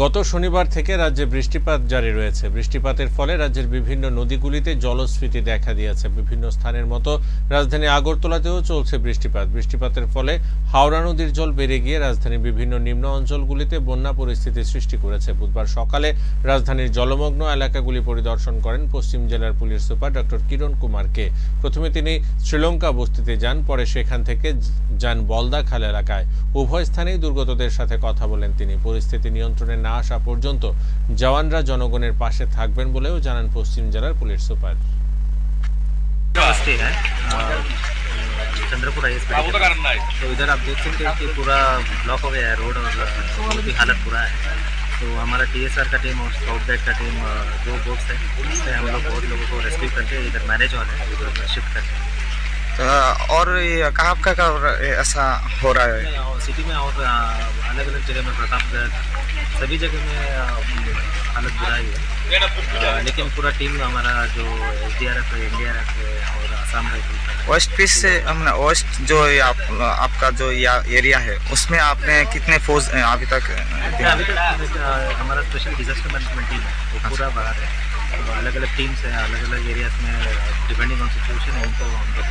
গত শনিবার থেকে রাজ্যে বৃষ্টিপাত জারি রয়েছে। বৃষ্টিপাতের ফলে রাজ্যের বিভিন্ন নদীগুলিতে জলস্ফীতি দেখা দিয়েছে। বিভিন্ন স্থানের মতো রাজধানী আগরতলাতেও চলছে বৃষ্টিপাত। বৃষ্টিপাতের ফলে হাওড়া নদীর জল বেড়ে গিয়ে রাজধানীর বিভিন্ন নিম্ন অঞ্চলগুলিতে বন্যা পরিস্থিতি সৃষ্টি করেছে। বুধবার সকালে রাজধানীর জলমগ্ন এলাকাগুলি পরিদর্শন করেন পশ্চিম জেলার পুলিশ সুপার ডক্টর কিরণ কুমার কে। প্রথমে তিনি শ্রীলঙ্কা বস্তিতে যান, পরে সেখান থেকে যান বলদাখাল এলাকায়। উভয় স্থানেই দুর্গতদের সাথে কথা বলেন তিনি। পরিস্থিতি নিয়ন্ত্রণে না আসা পর্যন্ত জওয়ানরা জনগণের পাশে থাকবেন বলেও জানান পশ্চিম জেলার পুলিশ সুপার। चंद्रपुर तो इधर आप देख सकते हैं कि पूरा ब्लॉक हो गया है रोड और बहुत ही हालत बुरा है। तो हमारा TSR का टीम और स्काउट गाइड का टीम दो बोट्स है, उससे हम लोग बहुत लोगों को रेस्क्यू करके इधर मैनेज हॉल है उधर शिफ्ट करते हैं। और कहाँ का ऐसा हो रहा है? सिटी में और अलग अलग जगह में प्रतापगढ़ सभी जगह में हालत बुरा ही है, लेकिन पूरा टीम हमारा जो SDRF है, NDRF है और आसाम राइफल वेस्ट पीस से हमने वेस्ट जो आपका जो एरिया है उसमें आपने कितने फोर्स अभी तक हमारा स्पेशल डिजास्टर मैनेजमेंट टीम है वो पूरा बाहर है। अलग अलग टीम्स है, अलग अलग एरियाज में डिपेंडिंग ऑन सिचुएशन उनको हम लोग